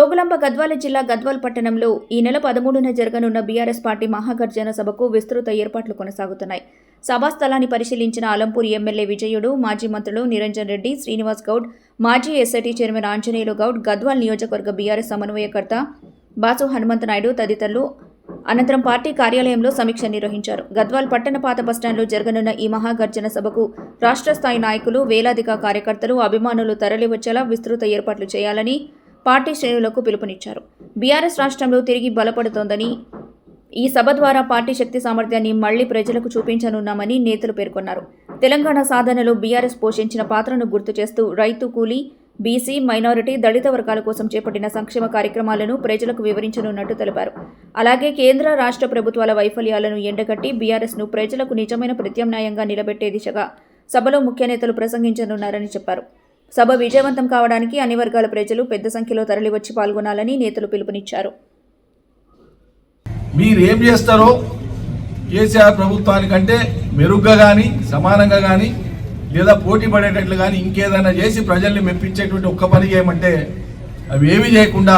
జోగులాంబ గద్వాల జిల్లా గద్వాల్ పట్టణంలో ఈ నెల 13న జరగనున్న బీఆర్ఎస్ పార్టీ మహాగర్జన సభకు విస్తృత ఏర్పాట్లు కొనసాగుతున్నాయి. సభా స్థలాన్ని పరిశీలించిన అలంపూర్ ఎమ్మెల్యే విజయుడు, మాజీ మంత్రులు నిరంజన్ రెడ్డి, శ్రీనివాస్ గౌడ్, మాజీ ఎస్ఐటీ చైర్మన్ ఆంజనేయులు గౌడ్, గద్వాల్ నియోజకవర్గ బీఆర్ఎస్ సమన్వయకర్త బాసు హనుమంత నాయుడు తదితరులు అనంతరం పార్టీ కార్యాలయంలో సమీక్ష నిర్వహించారు. గద్వాల్ పట్టణ పాత బస్టాండ్లో జరగనున్న ఈ మహాగర్జన సభకు రాష్ట్ర స్థాయి నాయకులు, వేలాదిగా కార్యకర్తలు, అభిమానులు తరలివచ్చేలా విస్తృత ఏర్పాట్లు చేయాలని పార్టీ శ్రేణులకు పిలుపునిచ్చారు. బీఆర్ఎస్ రాష్ట్రంలో తిరిగి బలపడుతోందని, ఈ సభ ద్వారా పార్టీ శక్తి సామర్థ్యాన్ని మళ్లీ ప్రజలకు చూపించనున్నామని నేతలు పేర్కొన్నారు. తెలంగాణ సాధనలో బీఆర్ఎస్ పోషించిన పాత్రను గుర్తు చేస్తూ రైతు, కూలీ, బీసీ, మైనారిటీ, దళిత వర్గాల కోసం చేపట్టిన సంక్షేమ కార్యక్రమాలను ప్రజలకు వివరించనున్నట్టు తెలిపారు. అలాగే కేంద్ర, రాష్ట్ర ప్రభుత్వాల వైఫల్యాలను ఎండగట్టి బీఆర్ఎస్ను ప్రజలకు నిజమైన ప్రత్యామ్నాయంగా నిలబెట్టే దిశగా సభలో ముఖ్య నేతలు ప్రసంగించనున్నారని చెప్పారు. సభ విజయవంతం కావడానికి అన్ని వర్గాల ప్రజలు పెద్ద సంఖ్యలో తరలివచ్చి పాల్గొనాలని నేతలు పిలుపునిచ్చారు. మీరేం చేస్తారో కేసీఆర్ ప్రభుత్వానికంటే మెరుగ్గా కానీ, సమానంగా కానీ, లేదా పోటీ పడేటట్లు కానీ ఇంకేదైనా చేసి ప్రజల్ని మెప్పించేటువంటి ఒక్క పని చేయమంటే అవి ఏమీ చేయకుండా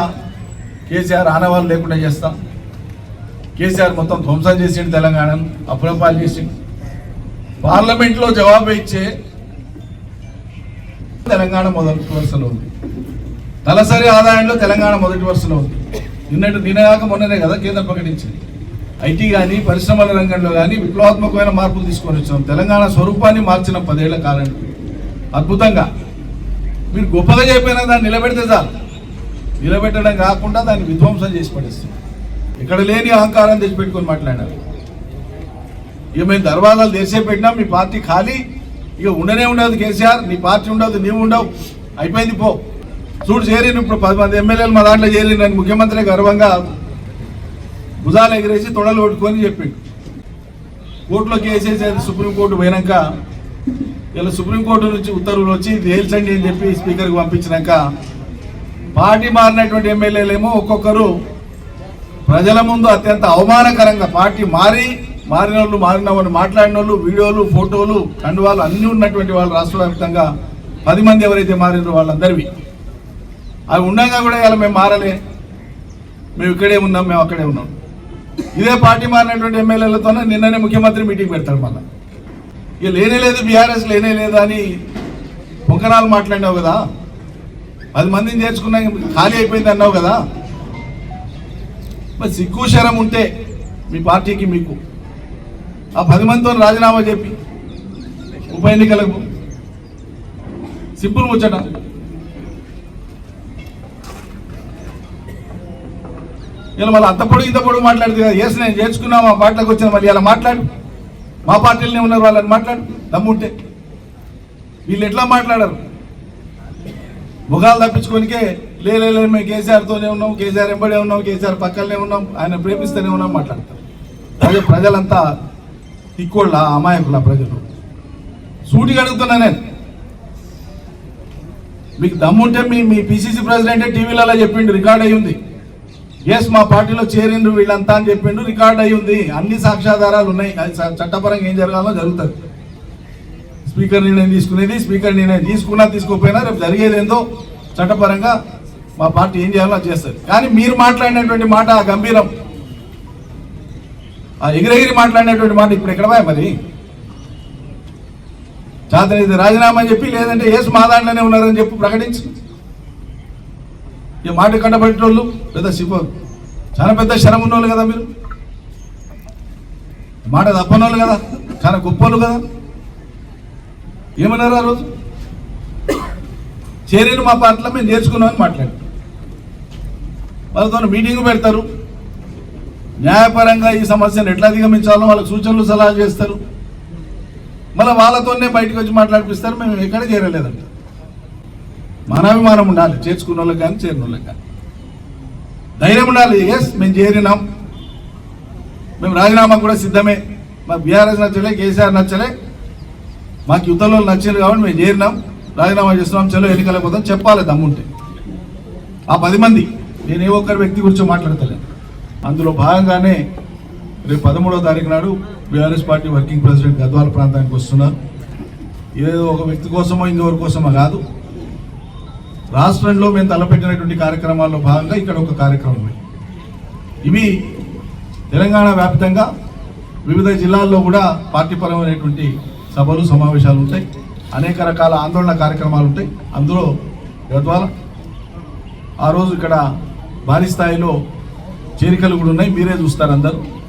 కేసీఆర్ ఆనవాళ్ళు లేకుండా చేస్తాం. కేసీఆర్ మొత్తం ధ్వంసం చేసిండు, తెలంగాణను అప్పులపాలు చేసిండు. పార్లమెంట్లో జవాబు ఇచ్చే తెలంగాణ మొదటి వరుసలో ఉంది. తలసరి ఆదాయంలో తెలంగాణ మొదటి వరుసలో ఉంది. నిన్నగాక మొన్ననే కదా కేంద్రం ప్రకటించింది. ఐటీ కానీ, పరిశ్రమల రంగంలో కానీ విప్లవాత్మకమైన మార్పులు తీసుకొని వచ్చాం. తెలంగాణ స్వరూపాన్ని మార్చిన 10 ఏళ్ల కాలం అద్భుతంగా. మీరు గొప్పగా చెప్పినా దాన్ని నిలబెడితే చాలు. నిలబెట్టడం కాకుండా దాన్ని విధ్వంసం చేసి పడేస్తుంది. ఇక్కడ లేని అహంకారం తెచ్చిపెట్టుకొని మాట్లాడారు. ఇక మేము దర్వాజాలు తెరిసే పెట్టినా మీ పార్టీ ఖాళీ, ఇక ఉండనే ఉండదు. కేసీఆర్ నీ పార్టీ ఉండదు, నీవు ఉండవు, అయిపోయింది పో. చూడు చేరిన ఇప్పుడు 10 మంది ఎమ్మెల్యేలు మా దాంట్లో చేరినని ముఖ్యమంత్రి గర్వంగా భుజాలు ఎగిరేసి తొడలు కొట్టుకొని చెప్పిండు. కోర్టులో కేసేసి సుప్రీంకోర్టు పోయినాక ఇలా సుప్రీంకోర్టు నుంచి ఉత్తర్వులు వచ్చి తేల్చండి అని చెప్పి స్పీకర్కి పంపించినాక పార్టీ మారినటువంటి ఎమ్మెల్యేలేమో ఒక్కొక్కరు ప్రజల ముందు అత్యంత అవమానకరంగా పార్టీ మారిన వాళ్ళు మాట్లాడిన వాళ్ళు, వీడియోలు, ఫోటోలు, కండువాలు అన్నీ ఉన్నటువంటి వాళ్ళు రాష్ట్ర వ్యాప్తంగా 10 మంది ఎవరైతే మారినారో వాళ్ళందరివి అవి ఉండగా కూడా ఇలా మేము మారలే, మేము ఇక్కడే ఉన్నాం, మేము అక్కడే ఉన్నాం. ఇదే పార్టీ మారినటువంటి ఎమ్మెల్యేలతోనే నిన్ననే ముఖ్యమంత్రి మీటింగ్ పెడతాడు. మళ్ళీ ఇక లేనే లేదు, బీఆర్ఎస్ లేనే లేదు అని పొంకనాలు మాట్లాడినావు కదా, 10 మందిని చేర్చుకున్నా ఖాళీ అయిపోయింది అన్నావు కదా. మరి సిగ్గు శరం ఉంటే మీ పార్టీకి, మీకు ఆ 10 మందితో రాజీనామా చెప్పి ఉప ఎన్నికలకు సింపుల్ ముచ్చట. ఇలా మళ్ళీ అంత పొడుగు ఇంత పొడుగు మాట్లాడుతుంది కదా. ఎస్ నేను చేర్చుకున్నా, మా పార్టీలోకి వచ్చాను, మళ్ళీ ఇలా మాట్లాడు, మా పార్టీలోనే ఉన్నారు వాళ్ళని మాట్లాడు దమ్ముంటే. వీళ్ళు ఎట్లా మాట్లాడారు? ముఖాలు తప్పించుకోనికే లేదు మేము కేసీఆర్తోనే ఉన్నాం, కేసీఆర్ ఎంబడే ఉన్నాం, కేసీఆర్ పక్కనే ఉన్నాం, ఆయన ప్రేమిస్తూనే ఉన్నాం మాట్లాడతారు. ప్రజలంతా తిక్కోళ్ళ, అమాయకుల ప్రజలు. సూటిగా అడుగుతున్నా నేను, మీకు దమ్ముంటే మీ పిసిసి ప్రెసిడెంటే టీవీలలో చెప్పిండు, రికార్డ్ అయ్యి ఉంది. ఎస్ మా పార్టీలో చేరిండ్రు వీళ్ళంతా అని చెప్పిండు, రికార్డ్ అయ్యి ఉంది, అన్ని సాక్ష్యాధారాలు ఉన్నాయి. అది చట్టపరంగా ఏం జరగాలో జరుగుతుంది. స్పీకర్ నిర్ణయం తీసుకునేది, స్పీకర్ నిర్ణయం తీసుకోకపోయినా రేపు జరిగేది ఏందో చట్టపరంగా మా పార్టీ ఏం చేయాలో అది చేస్తుంది. కానీ మీరు మాట్లాడినటువంటి మాట ఆ గంభీరం, ఆ ఎగిరెగిరి మాట్లాడినటువంటి మాట ఇప్పుడు ఎక్కడ మరి చాతనైతే రాజీనామా అని చెప్పి, లేదంటే ఏసు మా దాంట్లోనే ఉన్నారని చెప్పి ప్రకటించు. ఈ మాట కంటపడేటోళ్ళు లేదా చాలా పెద్ద శరం ఉన్నోళ్ళు కదా, మీరు మాట తప్పనోళ్ళు కదా, చాలా గొప్పలు కదా. ఏమన్నారు ఆ రోజు? చేరిన మా పార్టీలో మేము నేర్చుకున్నామని మాట్లాడారు. వాళ్ళతో మీటింగ్ పెడతారు, న్యాయపరంగా ఈ సమస్యను ఎట్లా అధిగమించాలో వాళ్ళకి సూచనలు సలహాలు చేస్తారు. మళ్ళీ వాళ్ళతోనే బయటకు వచ్చి మాట్లాడిపిస్తారు. మేము ఎక్కడ చేరలేదంట. మానవిమానం ఉండాలి, చేర్చుకున్న వాళ్ళకి కానీ చేరిన వాళ్ళకి కానీ ధైర్యం ఉండాలి. ఎస్ మేము చేరినాం, మేము రాజీనామా కూడా సిద్ధమే, మా బీఆర్ఎస్ నచ్చలే, కేసీఆర్ నచ్చలే, మాకు యుద్ధంలో నచ్చింది కాబట్టి మేము చేరినాం, రాజీనామా చేస్తున్నాం, చలో ఎన్నికలకు పోతాం చెప్పాలి దమ్ముంటే. ఆ 10 మంది, నేను ఏ ఒక్కరి వ్యక్తి గురించి మాట్లాడతలే. అందులో భాగంగానే రేపు 13వ తారీఖు నాడు BRS party working president Gadwal ప్రాంతానికి వస్తున్నారు. ఏదో ఒక వ్యక్తి కోసమో ఇంకొకరి కోసమో కాదు, రాష్ట్రంలో మేము తలపెట్టినటువంటి కార్యక్రమాల్లో భాగంగా ఇక్కడ ఒక కార్యక్రమం ఉంది. ఇవి తెలంగాణ వ్యాప్తంగా వివిధ జిల్లాల్లో కూడా పార్టీపరమైనటువంటి సభలు సమావేశాలు ఉంటాయి. అనేక రకాల ఆందోళన కార్యక్రమాలు ఉంటాయి. అందులో గద్వాల ఆ రోజు ఇక్కడ భారీ స్థాయిలో చేరికలు కూడా ఉన్నాయి. మీరే చూస్తారు అందరూ.